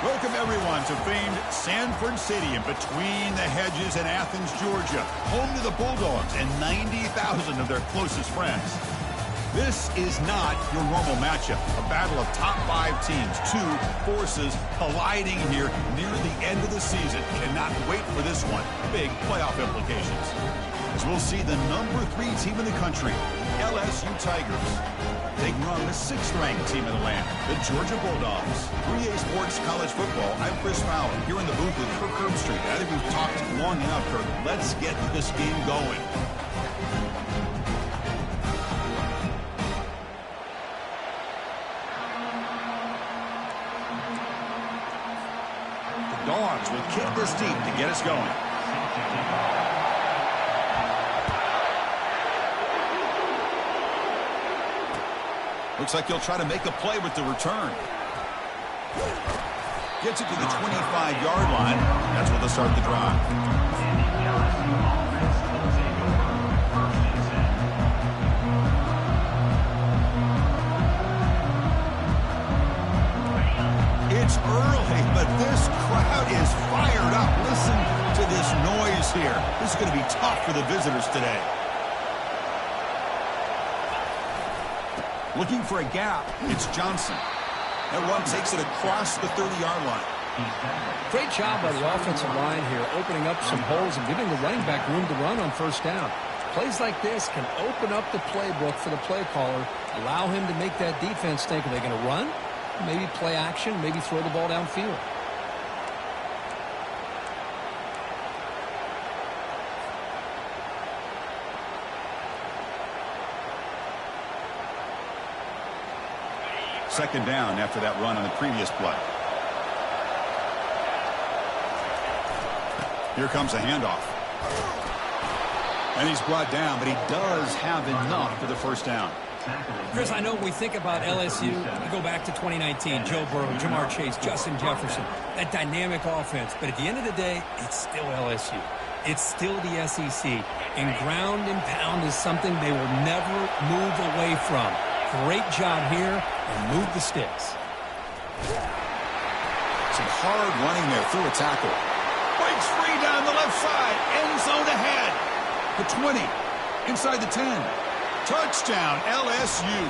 Welcome, everyone, to famed Sanford Stadium between the hedges in Athens, Georgia, home to the Bulldogs and 90,000 of their closest friends. This is not your normal matchup, a battle of top 5 teams, two forces colliding here near the end of the season. Cannot wait for this one. Big playoff implications. As we'll see the number 3 team in the country, LSU Tigers, taking on the 6th-ranked team in the land, the Georgia Bulldogs. 3A Sports College Football, I'm Chris Fowler, here in the booth with Kirk Herbstreit. I think we've talked long enough, Kirk. Let's get this game going. The Dogs will kick this deep to get us going. Looks like he'll try to make a play with the return. Gets it to the 25-yard line. That's where they'll start the drive. It's early, but this crowd is fired up. Listen to this noise here. This is going to be tough for the visitors today. Looking for a gap. It's Johnson. That run takes it across the 30-yard line. Great job by the offensive line here, opening up some holes and giving the running back room to run on first down. Plays like this can open up the playbook for the play caller, allow him to make that defense think, are they going to run? Maybe play action, maybe throw the ball downfield. Second down after that run on the previous play. Here comes a handoff. And he's brought down, but he does have enough for the first down. Chris, I know when we think about LSU, we go back to 2019, Joe Burrow, Jamar Chase, Justin Jefferson, that dynamic offense. But at the end of the day, it's still LSU. It's still the SEC. And ground and pound is something they will never move away from. Great job here, and move the sticks. Some hard running there through a tackle. Breaks free down the left side. End zone ahead. The 20. Inside the 10. Touchdown, LSU.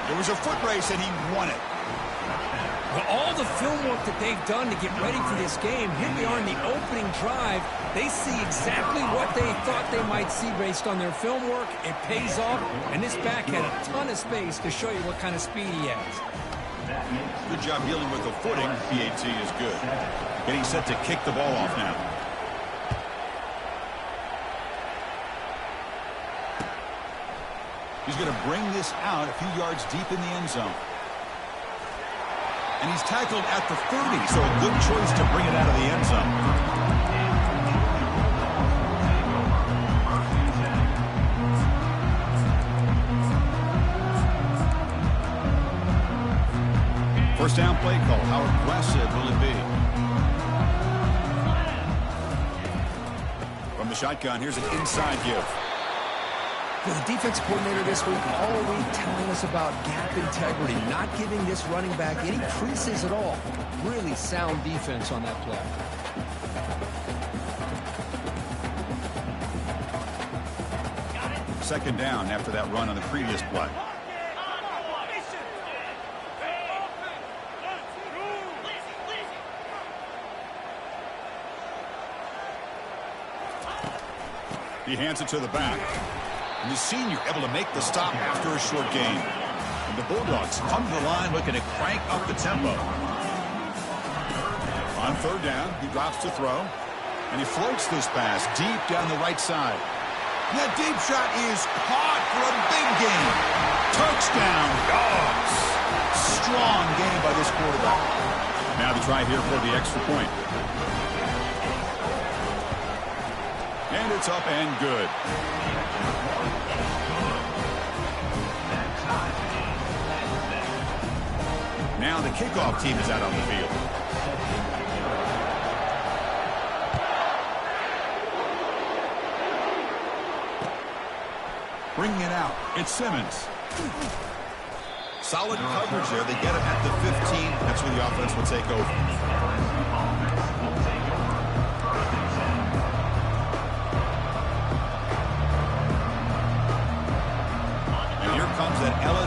There was a foot race, and he won it. Well, all the film work that they've done to get ready for this game, here we are in the opening drive. They see exactly what they thought they might see based on their film work. It pays off, and this back had a ton of space to show you what kind of speed he has. Good job dealing with the footing. PAT is good. Getting set to kick the ball off now. He's going to bring this out a few yards deep in the end zone. And he's tackled at the 30, so a good choice to bring it out of the end zone. First down play call. How aggressive will it be? From the shotgun, here's an inside give. For the defense coordinator this week, all week telling us about gap integrity, not giving this running back any creases at all. Really sound defense on that play. Second down after that run on the previous play. He hands it to the back. And the senior able to make the stop after a short gain. And the Bulldogs come to the line looking to crank up the tempo. On third down, he drops to throw. And he floats this pass deep down the right side. And that deep shot is caught for a big gain. Touchdown, Dogs. Strong game by this quarterback. Now the try here for the extra point. And it's up and good. Now the kickoff team is out on the field. Bringing it out, it's Simmons. Solid coverage there. They get him at the 15. That's where the offense will take over.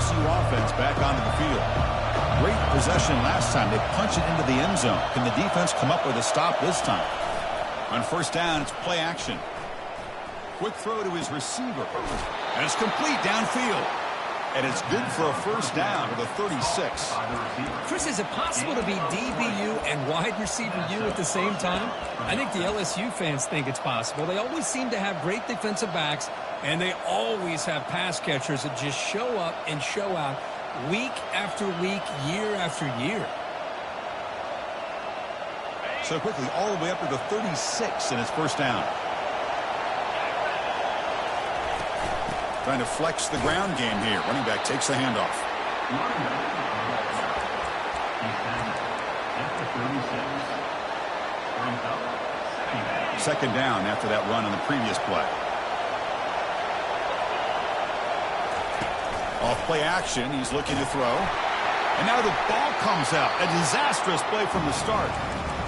LSU offense back onto the field. Great possession last time. They punch it into the end zone. Can the defense come up with a stop this time? On first down, it's play action. Quick throw to his receiver. And it's complete downfield. And it's good for a first down to the 36. Chris, is it possible to be DBU and wide receiver U at the same time? I think the LSU fans think it's possible. They always seem to have great defensive backs, and they always have pass catchers that just show up and show out week after week, year after year. So quickly, all the way up to the 36, and it's first down. Trying to flex the ground game here. Running back takes the handoff. Second down after that run on the previous play. Off play action, he's looking to throw. And now the ball comes out. A disastrous play from the start.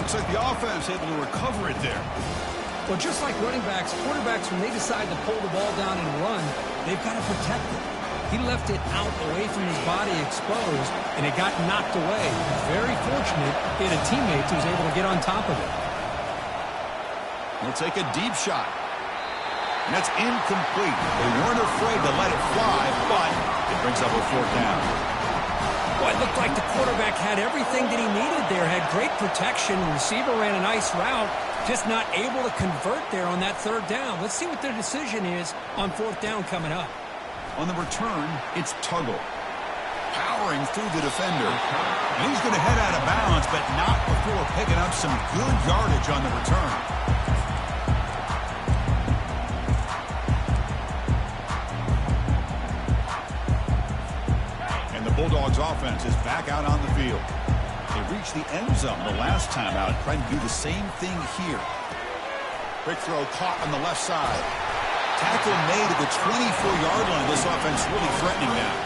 Looks like the offense able to recover it there. Well, just like running backs, quarterbacks, when they decide to pull the ball down and run, they've got to protect it. He left it out away from his body exposed, and it got knocked away. Very fortunate he had a teammate who was able to get on top of it. He'll take a deep shot. And that's incomplete. They weren't afraid to let it fly, but it brings up a fourth down. Well, it looked like the quarterback had everything that he needed there, had great protection. Receiver ran a nice route, just not able to convert there on that third down. Let's see what their decision is on fourth down coming up. On the return, it's Tuggle. Powering through the defender. And he's going to head out of bounds, but not before picking up some good yardage on the return. Bulldogs offense is back out on the field. They reached the end zone the last time out, trying to do the same thing here. Quick throw caught on the left side. Tackle made at the 24-yard line. This offense really threatening now.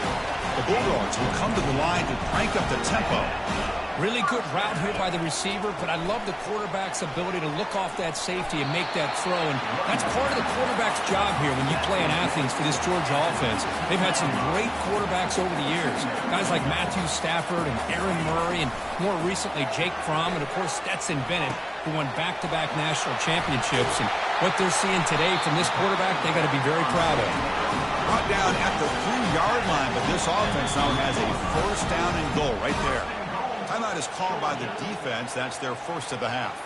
The Bulldogs will come to the line to crank up the tempo. Really good route here by the receiver, but I love the quarterback's ability to look off that safety and make that throw. And that's part of the quarterback's job here when you play in Athens for this Georgia offense. They've had some great quarterbacks over the years. Guys like Matthew Stafford and Aaron Murray, and more recently Jake Fromm, and of course Stetson Bennett, who won back-to-back national championships. And what they're seeing today from this quarterback, they got to be very proud of. Brought down at the 3-yard line, but this offense now has a first down and goal right there. Timeout is called by the defense. That's their first of the half.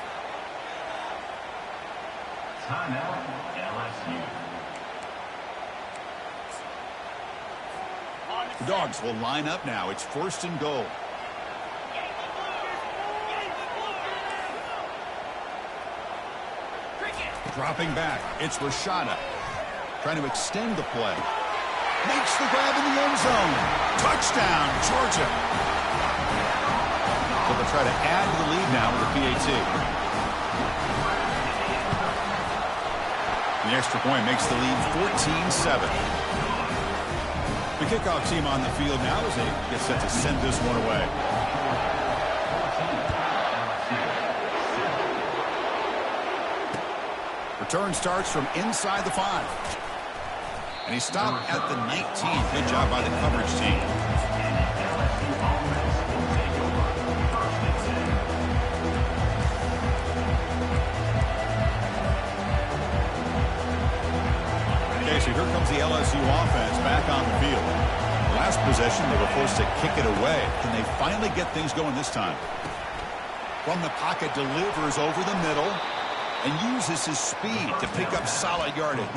Timeout, LSU. The Dogs will line up now. It's first and goal. Dropping back. It's Rashada. Trying to extend the play. Makes the grab in the end zone. Touchdown, Georgia. So they'll try to add to the lead now with the PAT. The extra point makes the lead 14-7. The kickoff team on the field now as they get set to send this one away. Return starts from inside the 5. And he stopped at the 19. Good job by the coverage team. Okay, so here comes the LSU offense back on the field. Last possession, they were forced to kick it away. Can they finally get things going this time? From the pocket, delivers over the middle and uses his speed to pick up solid yardage.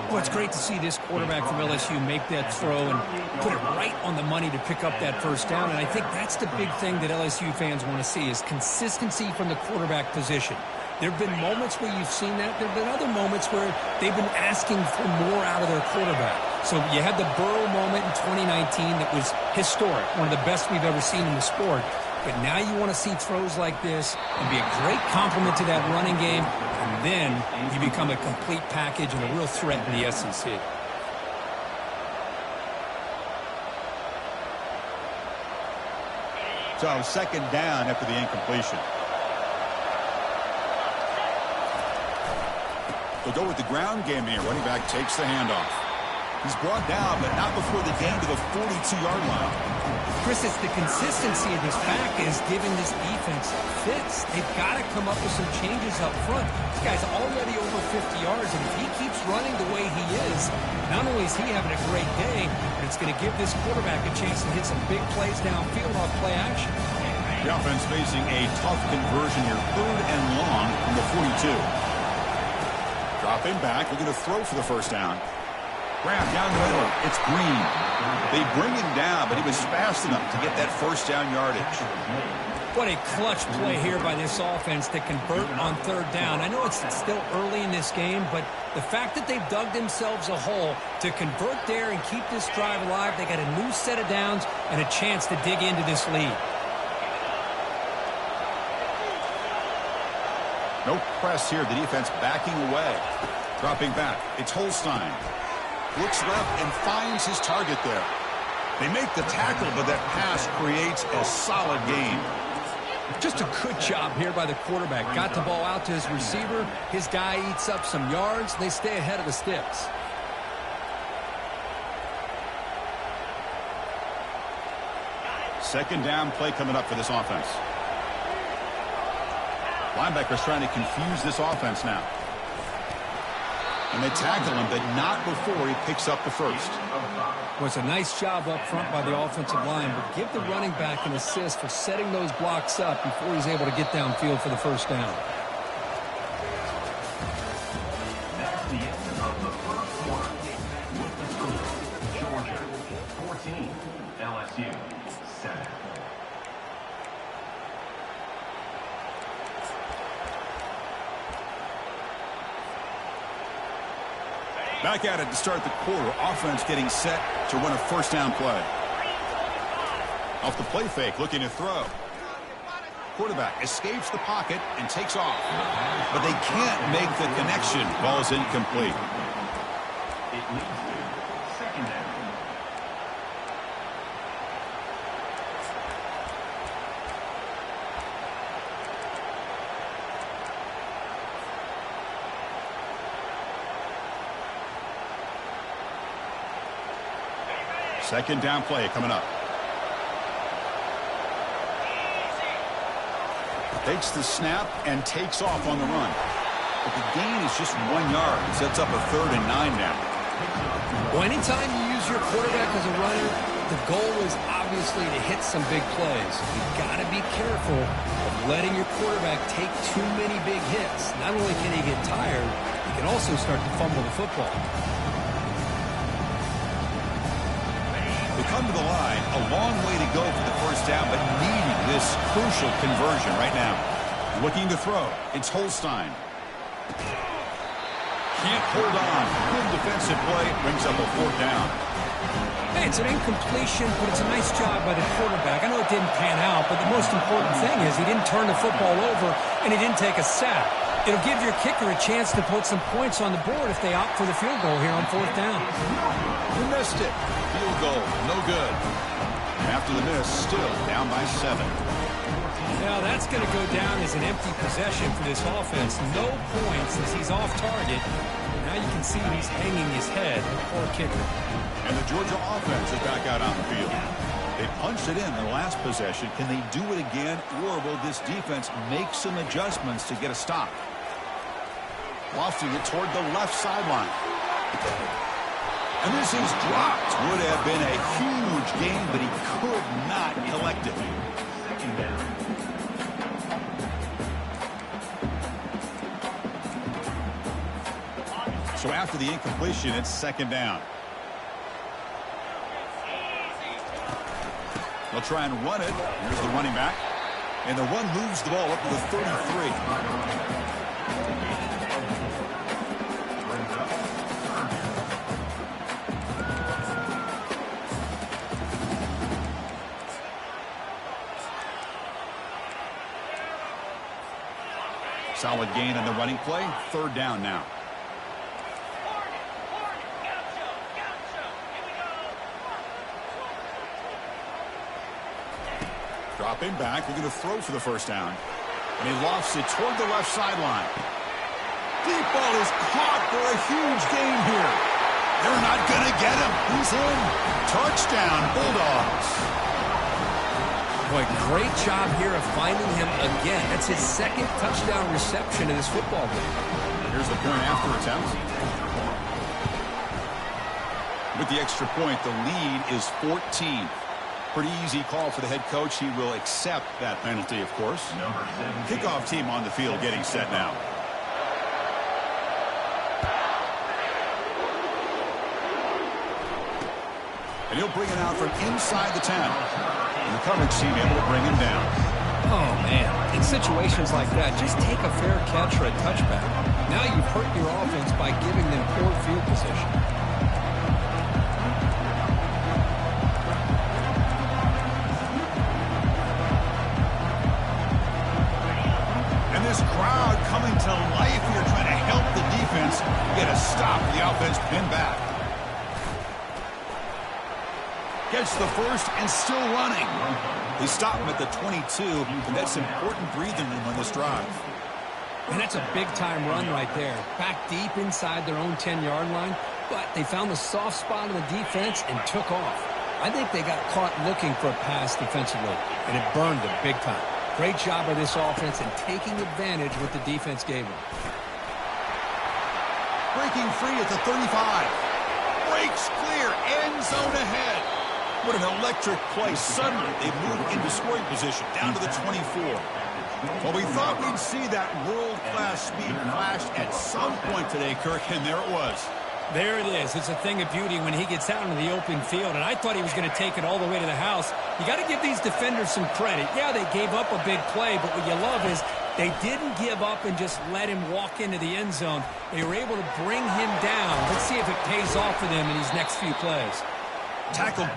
Well, it's great to see this quarterback from LSU make that throw and put it right on the money to pick up that first down. And I think that's the big thing that LSU fans want to see is consistency from the quarterback position. There have been moments where you've seen that. There have been other moments where they've been asking for more out of their quarterback. So you had the Burrow moment in 2019 that was historic, one of the best we've ever seen in the sport. But now you want to see throws like this and be a great complement to that running game, and then you become a complete package and a real threat in the SEC. So second down after the incompletion. They'll go with the ground game here. Running back takes the handoff. He's brought down, but not before the gain to the 42-yard line. Chris, it's the consistency of this pack is giving this defense fits. They've got to come up with some changes up front. This guy's already over 50 yards, and if he keeps running the way he is, not only is he having a great day, but it's going to give this quarterback a chance to hit some big plays downfield off play action. The offense facing a tough conversion here, 3rd and long from the 42. Dropping back, looking to throw for the first down. Grab down the middle. It's Green. They bring him down, but he was fast enough to get that first down yardage. What a clutch play here by this offense to convert on 3rd down. I know it's still early in this game, but the fact that they've dug themselves a hole to convert there and keep this drive alive, they got a new set of downs and a chance to dig into this lead. No press here. The defense backing away. Dropping back. It's Holstein. Looks left and finds his target there. They make the tackle, but that pass creates a solid gain. Just a good job here by the quarterback. Got the ball out to his receiver. His guy eats up some yards. They stay ahead of the sticks. Second down play coming up for this offense. Linebackers trying to confuse this offense now. And they tackle him, but not before he picks up the first. Well, it's a nice job up front by the offensive line, but give the running back an assist for setting those blocks up before he's able to get downfield for the first down. That's the end of the first quarter. With the score, Georgia 14, LSU 7. Back at it to start the quarter. Offense getting set to run a first down play. Off the play fake, looking to throw. Quarterback escapes the pocket and takes off. But they can't make the connection. Ball's incomplete. It leads to second down. Second down play coming up. Takes the snap and takes off on the run. But the gain is just 1 yard. Sets up a 3rd and 9 now. Well, anytime you use your quarterback as a runner, the goal is obviously to hit some big plays. You've got to be careful of letting your quarterback take too many big hits. Not only can he get tired, he can also start to fumble the football. They come to the line, a long way to go for the first down, but needing this crucial conversion right now. Looking to throw. It's Holstein. Can't hold on. Good defensive play. Brings up a 4th down. Hey, it's an incompletion, but it's a nice job by the quarterback. I know it didn't pan out, but the most important thing is he didn't turn the football over and he didn't take a sack. It'll give your kicker a chance to put some points on the board if they opt for the field goal here on 4th down. He missed it. Field goal, no good. After the miss, still down by 7. Now that's going to go down as an empty possession for this offense. No points as he's off target. Now you can see he's hanging his head. Poor kicker. And the Georgia offense is back out on the field. They punched it in the last possession. Can they do it again, or will this defense make some adjustments to get a stop? Lofting it toward the left sideline. And this is dropped. Would have been a huge gain, but he could not collect it. Second down. So after the incompletion, it's second down. They'll try and run it. Here's the running back. And the run moves the ball up to the 33. Solid gain on the running play. 3rd down now. Dropping back. We're going to throw for the first down. And he lofts it toward the left sideline. Deep ball is caught for a huge gain here. They're not gonna get him. He's in. Touchdown, Bulldogs. Boy, great job here of finding him again. That's his second touchdown reception in this football game. Here's the point after attempt. With the extra point, the lead is 14. Pretty easy call for the head coach. He will accept that penalty, of course. Kickoff team on the field getting set now. And he'll bring it out from inside the 10. And the coverage team able to bring him down. Oh, man. In situations like that, just take a fair catch or a touchback. Now you've hurt your offense by giving them poor field position. And this crowd coming to life here trying to help the defense get a stop. The offense pinned back. Gets the first and still running. They stop him at the 22, and that's important breathing room on this drive. And that's a big-time run right there. Back deep inside their own 10-yard line, but they found the soft spot in the defense and took off. I think they got caught looking for a pass defensively, and it burned them big time. Great job by this offense in taking advantage what the defense gave them. Breaking free at the 35. Breaks clear, end zone ahead. What an electric play. Suddenly, they move into scoring position, down to the 24. Well, we thought we'd see that world-class speed flash at some point today, Kirk, and there it was. There it is. It's a thing of beauty when he gets out into the open field, and I thought he was going to take it all the way to the house. You got to give these defenders some credit. Yeah, they gave up a big play, but what you love is they didn't give up and just let him walk into the end zone. They were able to bring him down. Let's see if it pays off for them in these next few plays. Tackled.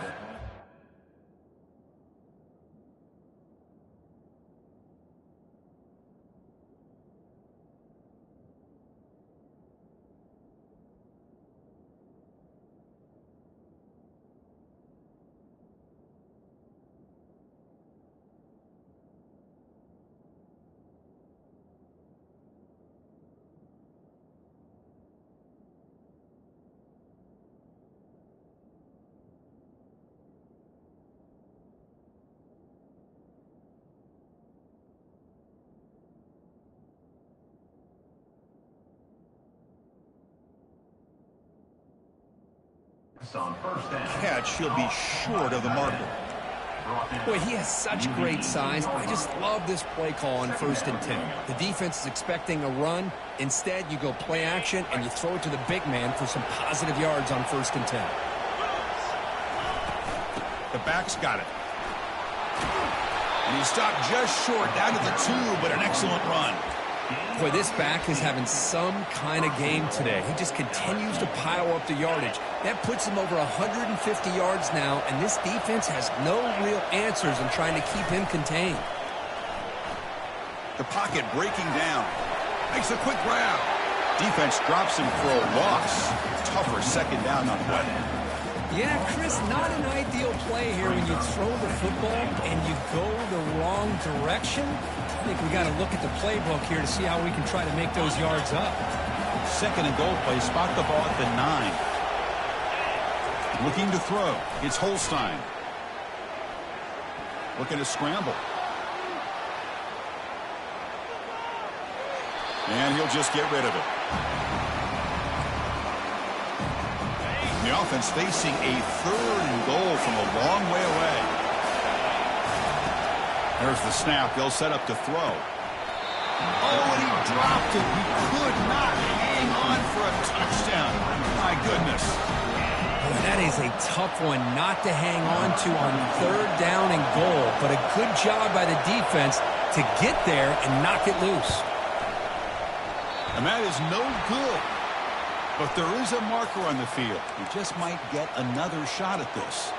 On first down. Catch, he'll be short of the marker. Boy, he has such great size. I just love this play call on 1st and 10. The defense is expecting a run. Instead, you go play action, and you throw it to the big man for some positive yards on 1st and 10. The back's got it. And he stopped just short, down to the 2, but an excellent run. Boy, this back is having some kind of game today. He just continues to pile up the yardage. That puts him over 150 yards now, and this defense has no real answers in trying to keep him contained. The pocket breaking down. Makes a quick grab. Defense drops him for a loss. Tougher second down on what? Yeah, Chris, not an ideal play here when you throw the football and you go the wrong direction. I think we got to look at the playbook here to see how we can try to make those yards up. 2nd and goal play. Spot the ball at the 9. Looking to throw. It's Holstein. Looking to scramble. And he'll just get rid of it. The offense facing a 3rd and goal from a long way away. There's the snap. They'll set up to throw. Oh, and he dropped it. He could not hang on for a touchdown. My goodness. Boy, that is a tough one not to hang on to on 3rd down and goal, but a good job by the defense to get there and knock it loose. And that is no good. But there is a marker on the field. He just might get another shot at this.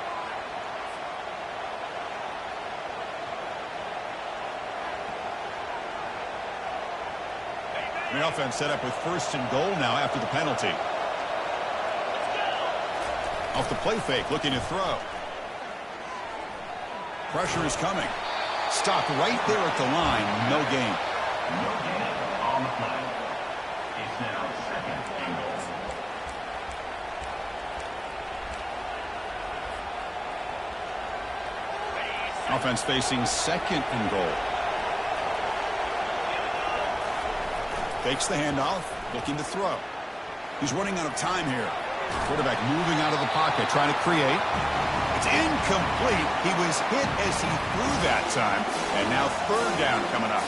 The offense set up with 1st and goal now after the penalty. Off the play fake, looking to throw. Pressure is coming. Stopped right there at the line. No gain. No gain on the play. It's now 2nd and goal. Offense facing second and goal. Fakes the handoff, looking to throw. He's running out of time here. Quarterback moving out of the pocket, trying to create. It's incomplete. He was hit as he threw that time. And now third down coming up.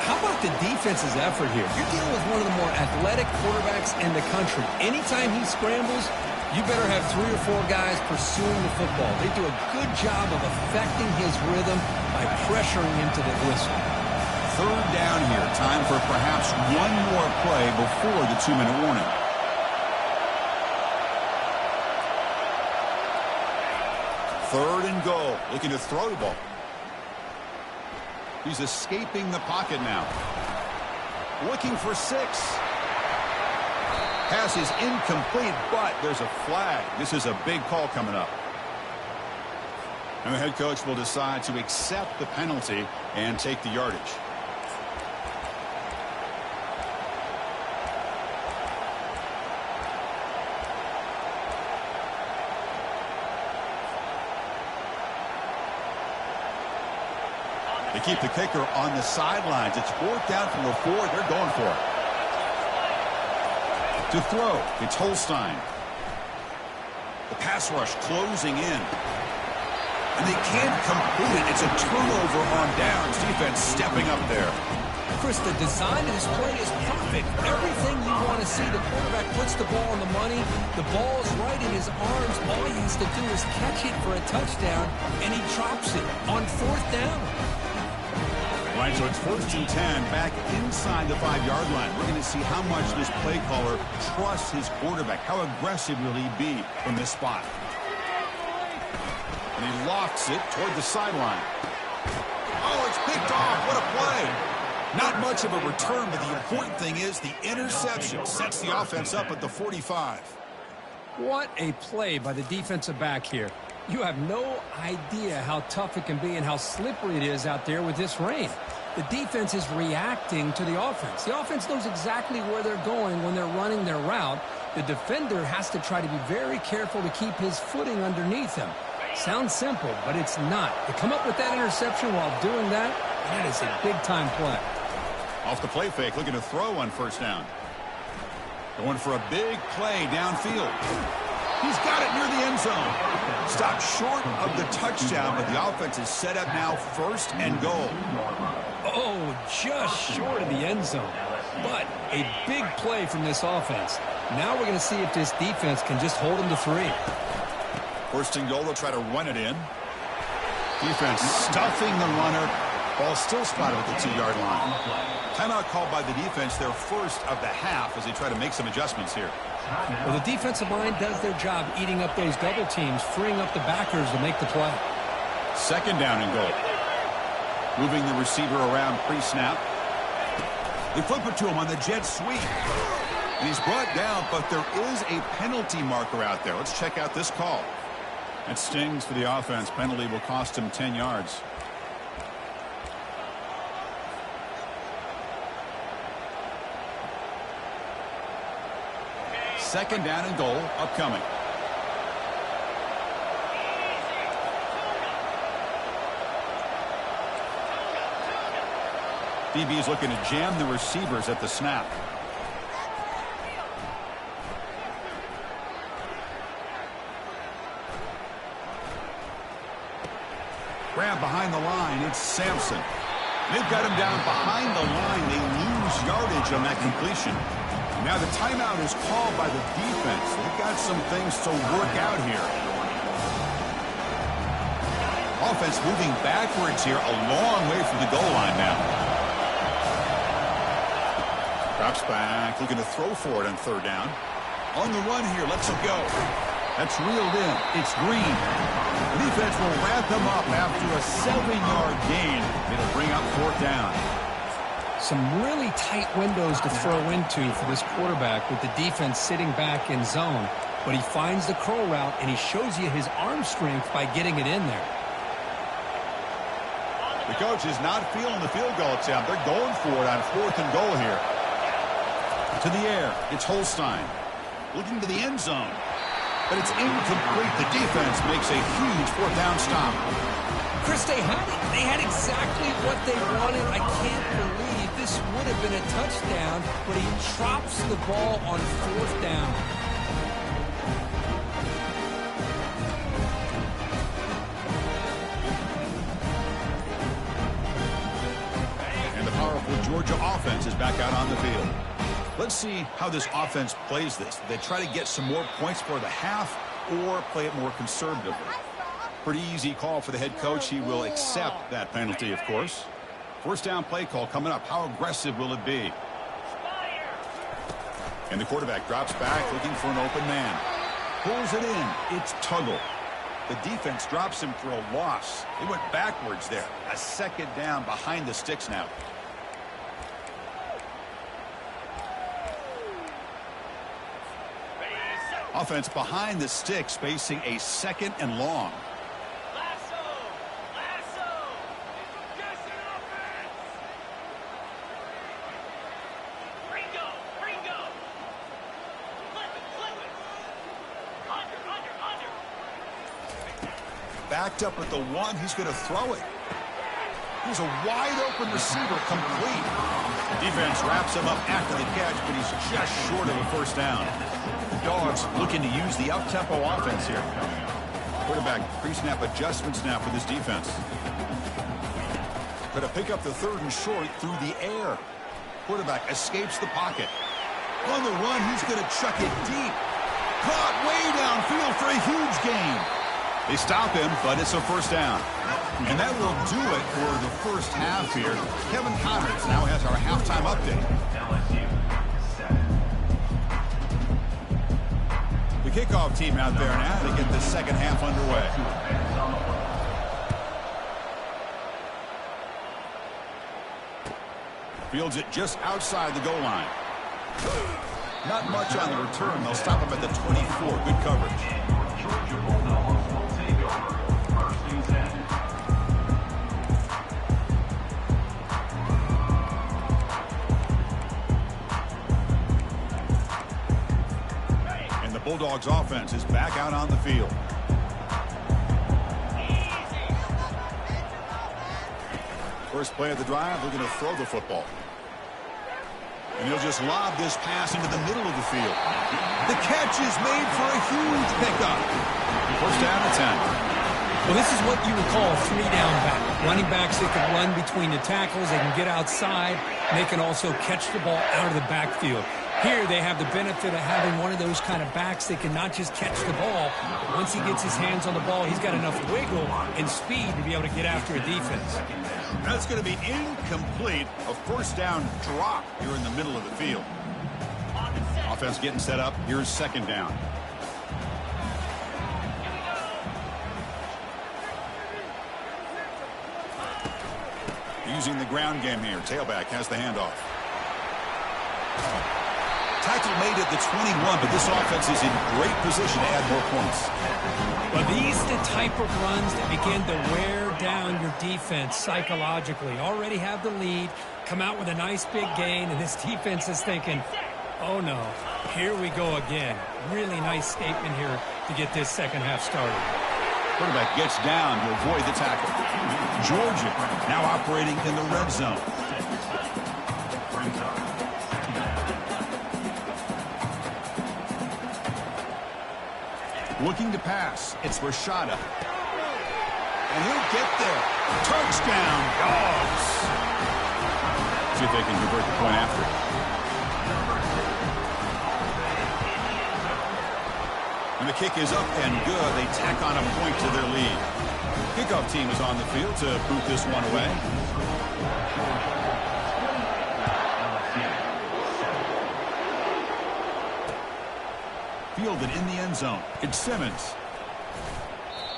How about the defense's effort here? You're dealing with one of the more athletic quarterbacks in the country. Anytime he scrambles, you better have 3 or 4 guys pursuing the football. They do a good job of affecting his rhythm by pressuring him to the whistle. Third down here. Time for perhaps one more play before the 2-minute warning. Third and goal. Looking to throw the ball. He's escaping the pocket now. Looking for 6. Pass is incomplete, but there's a flag. This is a big call coming up. And the head coach will decide to accept the penalty and take the yardage. They keep the kicker on the sidelines. It's 4th down from the 4. They're going for it. To throw, it's Holstein. The pass rush closing in. And they can't complete it. It's a turnover on downs. Defense stepping up there. Chris, the design of this play is perfect. Everything you want to see. The quarterback puts the ball on the money. The ball is right in his arms. All he has to do is catch it for a touchdown, and he drops it on 4th down. Right, so it's 1st and 10 back inside the 5-yard line. We're going to see how much this play caller trusts his quarterback. How aggressive will he be from this spot? And he lofts it toward the sideline. Oh, it's picked off. What a play. Not much of a return, but the important thing is the interception sets the offense up at the 45. What a play by the defensive back here. You have no idea how tough it can be and how slippery it is out there with this rain. The defense is reacting to the offense. The offense knows exactly where they're going when they're running their route. The defender has to try to be very careful to keep his footing underneath him. Sounds simple, but it's not. To come up with that interception while doing that, that is a big-time play. Off the play fake, looking to throw on 1st down. Going for a big play downfield. He's got it near the end zone. Stopped short of the touchdown, but the offense is set up now 1st and goal. Oh, just short of the end zone. But a big play from this offense. Now we're going to see if this defense can just hold them to 3. 1st and goal, they'll try to run it in. Defense stuffing the runner. Ball still spotted at the 2-yard line. Timeout called by the defense, their 1st of the half, as they try to make some adjustments here. Well, the defensive line does their job eating up those double teams, freeing up the backers to make the play. 2nd down and goal. Moving the receiver around pre-snap. They flip it to him on the jet sweep. And he's brought down, but there is a penalty marker out there. Let's check out this call. That stings for the offense. Penalty will cost him 10 yards. Second down and goal upcoming. DB is looking to jam the receivers at the snap. Grab behind the line. It's Sampson. They've got him down behind the line. They lose yardage on that completion. Now the timeout is called by the defense. They've got some things to work out here. Offense moving backwards here, a long way from the goal line now. Drops back, looking to throw for it on 3rd down. On the run here, lets it go. That's reeled in. It's Green. The defense will wrap him up after a 7-yard gain. It'll bring up 4th down. Some really tight windows to throw into for this quarterback with the defense sitting back in zone. But he finds the curl route, and he shows you his arm strength by getting it in there. The coach is not feeling the field goal attempt. They're going for it on 4th and goal here. To the air, it's Holstein. Looking to the end zone. but it's incomplete. The defense makes a huge fourth down stop. Chris, they had exactly what they wanted. I can't believe this would have been a touchdown, but he drops the ball on fourth down. And the powerful Georgia offense is back out on the field. Let's see how this offense plays this. They try to get some more points for the half or play it more conservatively. Pretty easy call for the head coach. He will accept that penalty, of course. First down play call coming up. How aggressive will it be? And the quarterback drops back looking for an open man. Pulls it in. It's Tuggle. The defense drops him for a loss. They went backwards there. A second down behind the sticks now. Offense behind the sticks facing a second and long. Backed up at the one, he's going to throw it. He's a wide open receiver, complete. Defense wraps him up after the catch, but he's just short of a first down. The Dogs looking to use the up-tempo offense here. Quarterback pre-snap adjustments now for this defense. Going to pick up the third and short through the air. Quarterback escapes the pocket. On the run, he's going to chuck it deep. Caught way downfield for a huge gain. They stop him, but it's a first down. And that will do it for the first half here. Kevin Connors now has our halftime update. The kickoff team out there now to get the second half underway. Fields it just outside the goal line. Not much on the return. They'll stop him at the 24. Good coverage. Bulldogs offense is back out on the field. First play of the drive, we're going to throw the football. And he'll just lob this pass into the middle of the field. The catch is made for a huge pickup. First down at 10. Well, this is what you would call a three-down back. Running backs that can run between the tackles. They can get outside. And they can also catch the ball out of the backfield. Here they have the benefit of having one of those kind of backs that can not just catch the ball, but once he gets his hands on the ball, he's got enough wiggle and speed to be able to get after a defense. That's going to be incomplete. A first down drop here in the middle of the field. Offense getting set up. Here's second down. Using the ground game here. Tailback has the handoff. Tackle made at the 21, but this offense is in great position to add more points. Well, these are the type of runs that begin to wear down your defense psychologically. Already have the lead, come out with a nice big gain, and this defense is thinking, oh no, here we go again. Really nice statement here to get this second half started. Quarterback gets down to avoid the tackle. Georgia now operating in the red zone. Looking to pass. It's Rashada. And he'll get there. Touchdown, Dogs. See if they can convert the point after. And the kick is up and good. They tack on a point to their lead. Kickoff team is on the field to boot this one away. Fielded in the end zone. It's Simmons.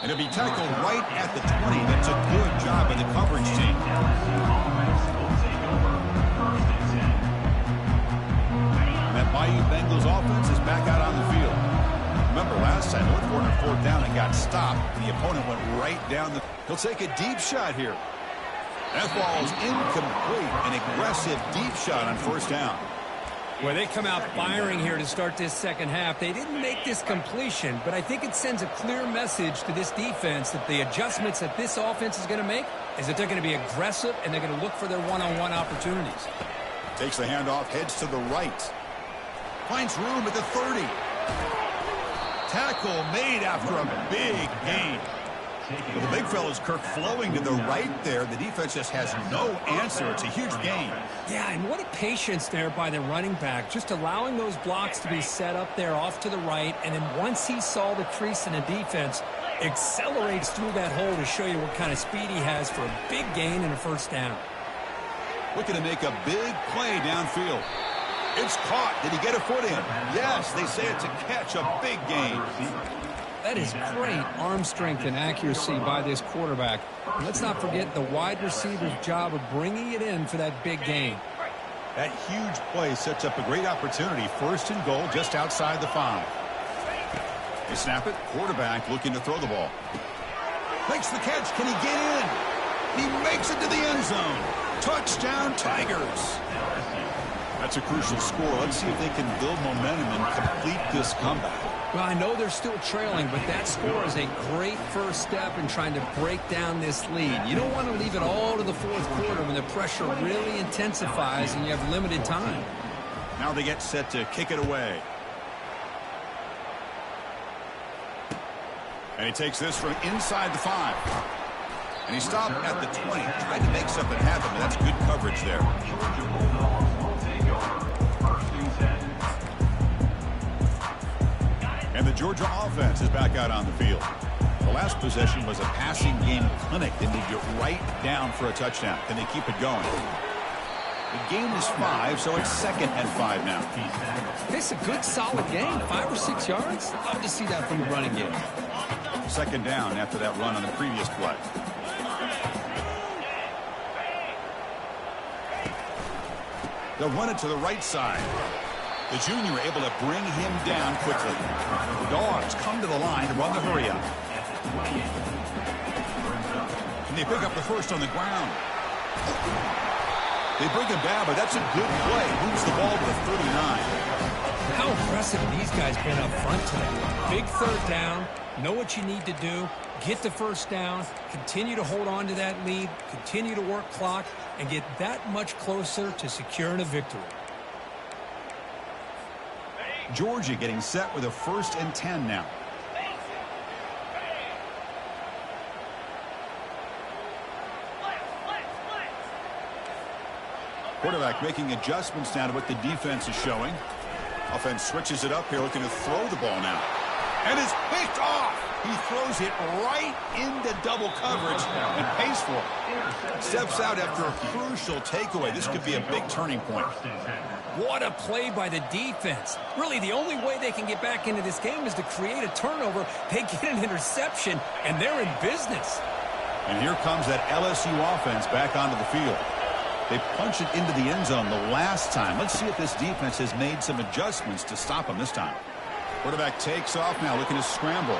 And it'll be tackled right at the 20. That's a good job by the coverage team. And that Bayou Bengals offense is back out on the field. Remember last time, looked for it on fourth down and got stopped. The opponent went right down the... He'll take a deep shot here. That ball is incomplete. An aggressive deep shot on first down. Well, they come out firing here to start this second half. They didn't make this completion, but I think it sends a clear message to this defense that the adjustments that this offense is going to make is that they're going to be aggressive and they're going to look for their one-on-one opportunities. Takes the handoff, heads to the right. Finds room at the 30. Tackle made after a big gain. Well, the big fella's Kirk flowing to the right there. The defense just has no answer. It's a huge gain. Yeah, and what a patience there by the running back, just allowing those blocks to be set up there off to the right, and then once he saw the crease in the defense, accelerates through that hole to show you what kind of speed he has for a big gain and a first down. Looking to make a big play downfield. It's caught. Did he get a foot in? Yes, they say it's a catch, a big gain. That is great arm strength and accuracy by this quarterback. And let's not forget the wide receiver's job of bringing it in for that big gain. That huge play sets up a great opportunity. First and goal just outside the 5. They snap it. Quarterback looking to throw the ball. Makes the catch. Can he get in? He makes it to the end zone. Touchdown, Tigers. That's a crucial score. Let's see if they can build momentum and complete this comeback. Well, I know they're still trailing, but that score is a great first step in trying to break down this lead. You don't want to leave it all to the fourth quarter when the pressure really intensifies and you have limited time. Now they get set to kick it away. And he takes this from inside the 5. And he stopped at the 20. Tried to make something happen, but that's good coverage there. And the Georgia offense is back out on the field. The last possession was a passing game clinic. They need to get right down for a touchdown. Can they keep it going? The game is 5, so it's second and 5 now. It's a good, solid game. 5 or 6 yards. Love to see that from the running game. Second down after that run on the previous play. They'll run it to the right side. The junior able to bring him down quickly. The Dogs come to the line to run the hurry up. And they pick up the first on the ground. They bring him down, but that's a good play. Moves the ball to the 39. How impressive these guys been up front today. Big third down. Know what you need to do. Get the first down. Continue to hold on to that lead. Continue to work clock. And get that much closer to securing a victory. Georgia getting set with a 1st and 10 now. Quarterback making adjustments now to what the defense is showing. Offense switches it up here, looking to throw the ball now. And it's picked off. He throws it right into double coverage and pays for it. Steps out after a crucial takeaway. This could be a big turning point. What a play by the defense. Really, the only way they can get back into this game is to create a turnover. They get an interception, and they're in business. And here comes that LSU offense back onto the field. They punched it into the end zone the last time. Let's see if this defense has made some adjustments to stop them this time. Quarterback takes off now, looking to scramble.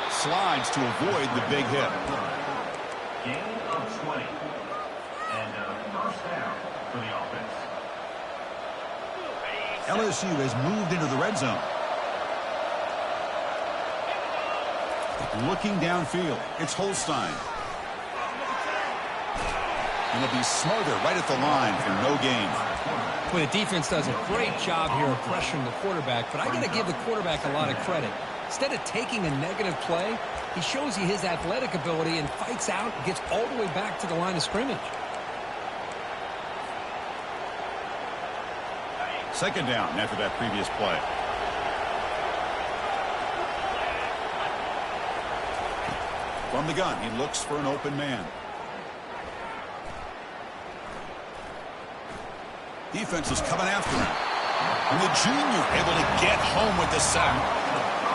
Slides to avoid the big hit. Gain of 20. And first down for the offense. LSU has moved into the red zone. Looking downfield. It's Holstein. And they'll be smothered right at the line for no gain. Well, the defense does a great job here of pressuring the quarterback, but I got to give the quarterback a lot of credit. Instead of taking a negative play, he shows you his athletic ability and fights out and gets all the way back to the line of scrimmage. Second down after that previous play. From the gun, he looks for an open man. Defense is coming after him. And the junior able to get home with the sack.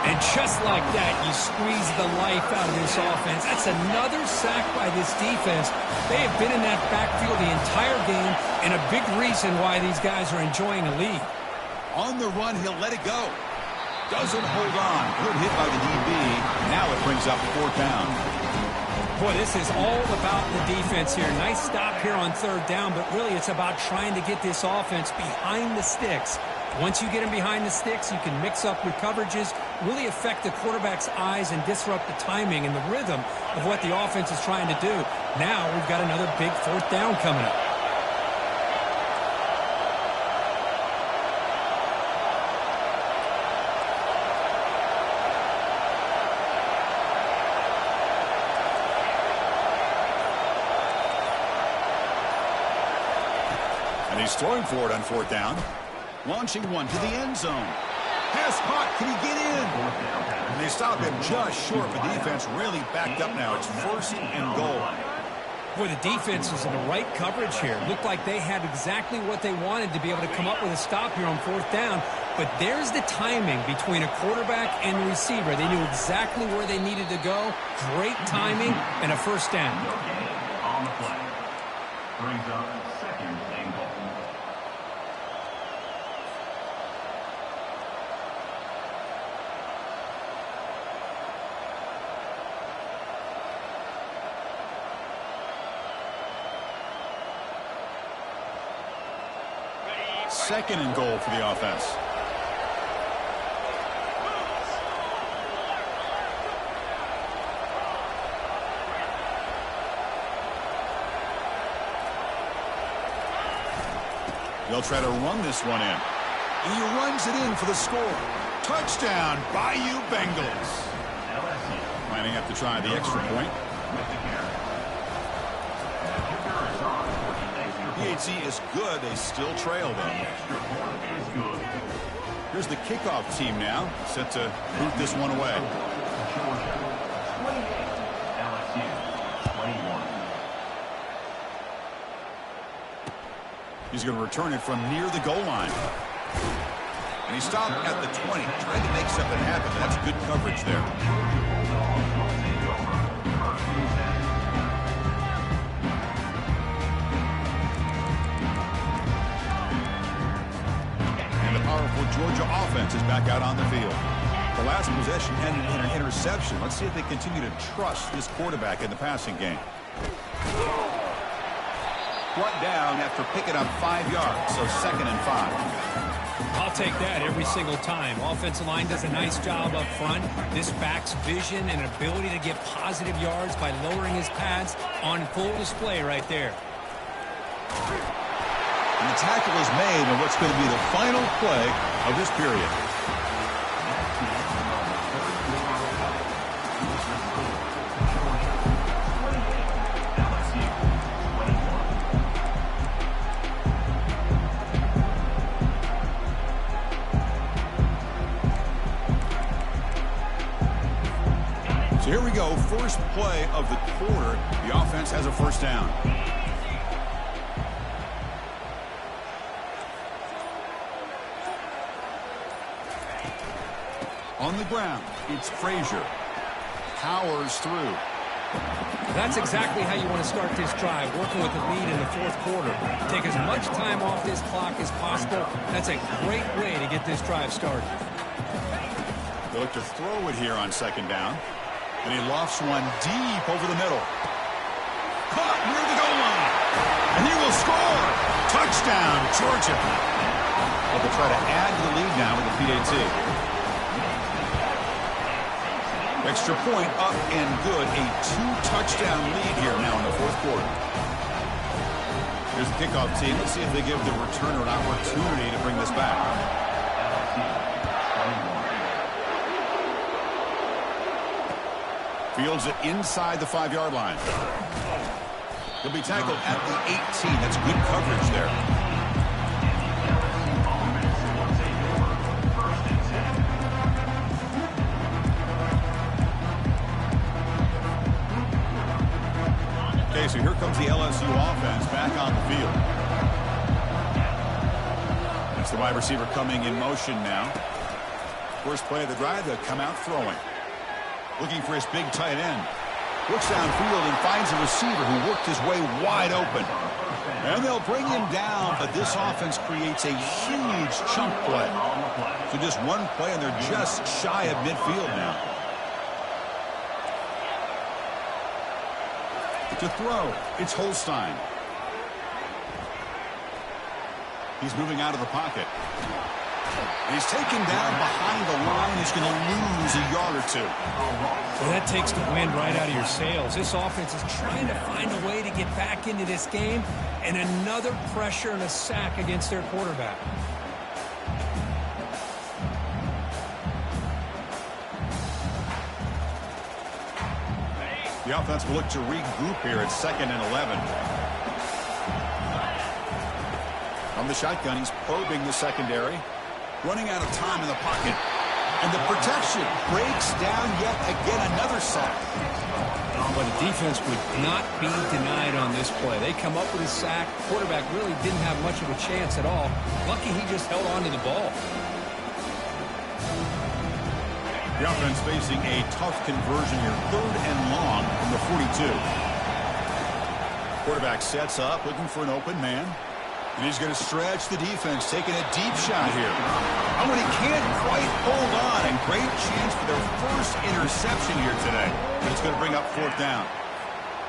And just like that, you squeeze the life out of this offense. That's another sack by this defense. They have been in that backfield the entire game, and a big reason why these guys are enjoying a lead. On the run, he'll let it go. Doesn't hold on. Good hit by the DB. Now it brings up 4th down. Boy, this is all about the defense here. Nice stop here on third down, but really it's about trying to get this offense behind the sticks. Once you get them behind the sticks, you can mix up your coverages, really affect the quarterback's eyes and disrupt the timing and the rhythm of what the offense is trying to do. Now we've got another big fourth down coming up. And he's throwing for it on fourth down. Launching one to the end zone. Pass caught. Can he get in? And they stop him just short. The defense really backed up now. It's first and goal. Boy, the defense is in the right coverage here. Looked like they had exactly what they wanted to be able to come up with a stop here on fourth down. But there's the timing between a quarterback and the receiver. They knew exactly where they needed to go. Great timing and a first down. On the play. Brings up second and goal. Second and goal for the offense. They'll try to run this one in. He runs it in for the score. Touchdown, Bayou Bengals. Lining up to try the extra point. PAT is good. They still trail, though. Here's the kickoff team now, set to boot this one away. He's going to return it from near the goal line. And he stopped at the 20, trying to make something happen. That's good coverage there. Georgia offense is back out on the field. The last possession ended in an interception. Let's see if they continue to trust this quarterback in the passing game. Brought down after picking up 5 yards, so second and 5. I'll take that every single time. Offensive line does a nice job up front. This back's vision and ability to get positive yards by lowering his pads on full display right there. And the tackle is made on what's going to be the final play of this period. So here we go, first play of the quarter. The offense has a first down. On the ground, it's Frazier. Powers through. That's exactly how you want to start this drive, working with the lead in the fourth quarter. Take as much time off this clock as possible. That's a great way to get this drive started. They look to throw it here on second down. And he lofts one deep over the middle. Caught near the goal line. And he will score. Touchdown, Georgia. Well, they'll try to add to the lead now with the PAT. Extra point up and good. A 2-touchdown lead here now in the fourth quarter. Here's the kickoff team. Let's see if they give the returner an opportunity to bring this back. Fields it inside the 5-yard line. He'll be tackled at the 18. That's good coverage there. Okay, so here comes the LSU offense back on the field. That's the wide receiver coming in motion now. First play of the drive, they'll come out throwing. Looking for his big tight end. Looks downfield and finds a receiver who worked his way wide open. And they'll bring him down, but this offense creates a huge chunk play. So just one play, and they're just shy of midfield now. To throw, it's Holstein. He's moving out of the pocket. He's taken down behind the line. He's going to lose a yard or two. Well, that takes the wind right out of your sails. This offense is trying to find a way to get back into this game, and another pressure and a sack against their quarterback. The offense will look to regroup here at 2nd and 11. From the shotgun, he's probing the secondary. Running out of time in the pocket. And the protection breaks down yet again, another sack. But the defense would not be denied on this play. They come up with a sack. Quarterback really didn't have much of a chance at all. Lucky he just held on to the ball. The offense facing a tough conversion here. 3rd and long from the 42. Quarterback sets up, looking for an open man. And he's going to stretch the defense, taking a deep shot here. Oh, and he can't quite hold on. And great chance for their first interception here today. But it's going to bring up 4th down.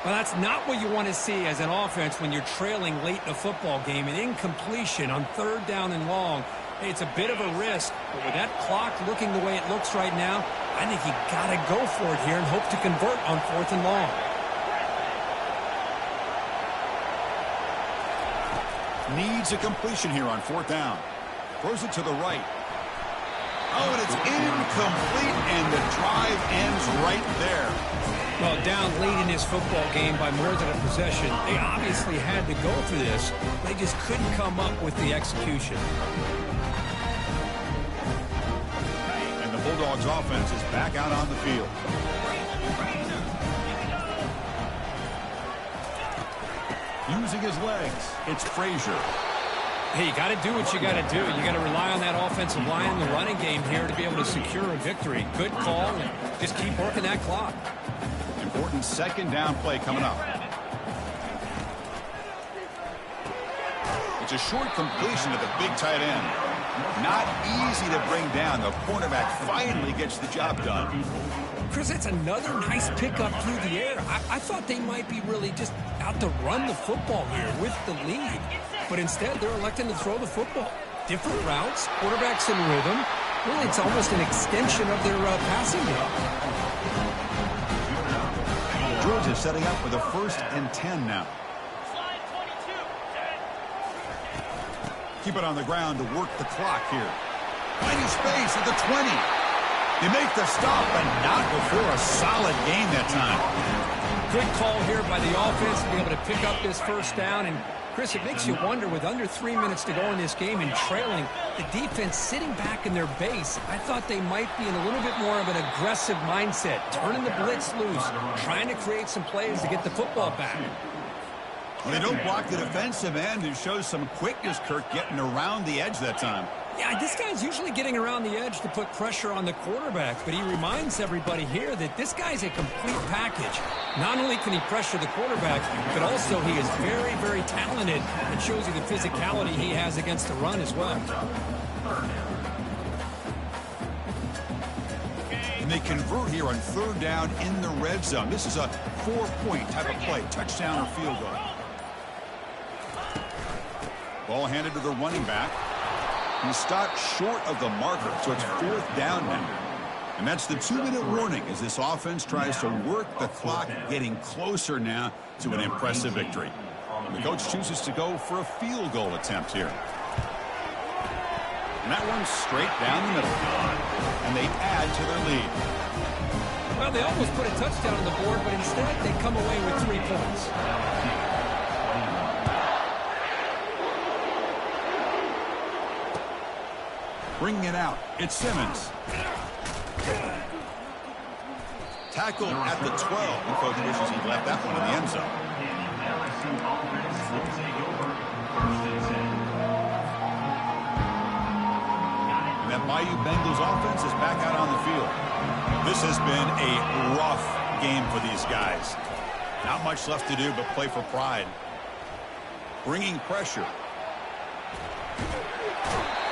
Well, that's not what you want to see as an offense when you're trailing late in a football game. An incompletion on 3rd down and long. Hey, it's a bit of a risk. But with that clock looking the way it looks right now, I think you got to go for it here and hope to convert on 4th and long. Needs a completion here on 4th down. Throws it to the right. Oh, and it's incomplete, and the drive ends right there. Well, down late in this football game by more than a possession, they obviously had to go for this. They just couldn't come up with the execution. And the Bulldogs offense is back out on the field. Using his legs, it's Frazier. Hey, you got to do what you got to do. You got to rely on that offensive line in the running game here to be able to secure a victory. Good call, and just keep working that clock. Important 2nd down play coming up. It's a short completion to the big tight end. Not easy to bring down. The cornerback finally gets the job done. Chris, that's another nice pickup through the air. I thought they might be really just out to run the football here with the lead. But instead, they're electing to throw the football. Different routes, quarterbacks in rhythm. Really, it's almost an extension of their passing game. Georgia's setting up for the 1st and 10 now. Keep it on the ground to work the clock here. Finding space at the 20. They make the stop, and not before a solid gain that time. Good call here by the offense to be able to pick up this 1st down. And, Chris, it makes you wonder, with under 3 minutes to go in this game and trailing, the defense sitting back in their base, I thought they might be in a little bit more of an aggressive mindset, turning the blitz loose, trying to create some plays to get the football back. Well, they don't block the defensive end, who shows some quickness, Kirk, getting around the edge that time. Yeah, this guy's usually getting around the edge to put pressure on the quarterback, but he reminds everybody here that this guy's a complete package. Not only can he pressure the quarterback, but also he is very, very talented and shows you the physicality he has against the run as well. And they convert here on 3rd down in the red zone. This is a 4-point type of play, touchdown or field goal. Ball handed to the running back. He stopped short of the marker, so it's 4th down now. And that's the 2-minute warning as this offense tries to work the clock, getting closer now to an impressive victory. And the coach chooses to go for a field goal attempt here. And that one's straight down the middle. And they add to their lead. Well, they almost put a touchdown on the board, but instead they come away with 3 points. Bringing it out, it's Simmons. Tackled at the 12. The coach wishes he'd left that one in the end zone. And that Bayou Bengals offense is back out on the field. This has been a rough game for these guys. Not much left to do but play for pride. Bringing pressure.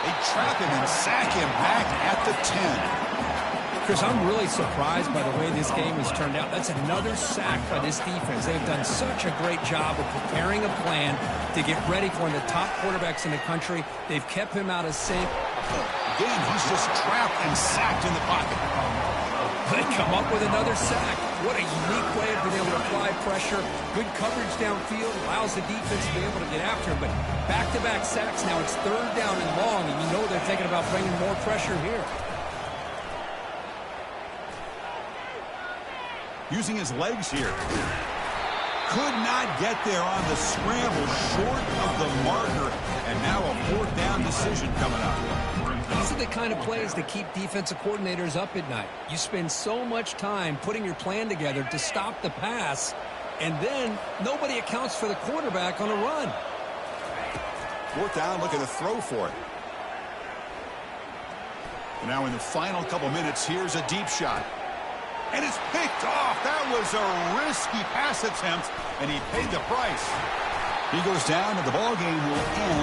They trap him and sack him back at the 10. Chris, I'm really surprised by the way this game has turned out. That's another sack by this defense. They've done such a great job of preparing a plan to get ready for one of the top quarterbacks in the country. They've kept him out of sync. Again, he's just trapped and sacked in the pocket. They come up with another sack. What a unique way of being able to apply pressure. Good coverage downfield, allows the defense to be able to get after him. But back-to-back sacks now. It's third down and long, and you know they're thinking about bringing more pressure here. Using his legs here. Could not get there on the scramble, short of the marker. And now a fourth down decision coming up. These are the kind of plays that keep defensive coordinators up at night. You spend so much time putting your plan together to stop the pass, and then nobody accounts for the quarterback on a run. Fourth down, looking to throw for it. And now in the final couple minutes, here's a deep shot. And it's picked off. That was a risky pass attempt, and he paid the price. He goes down, and the ball game will end.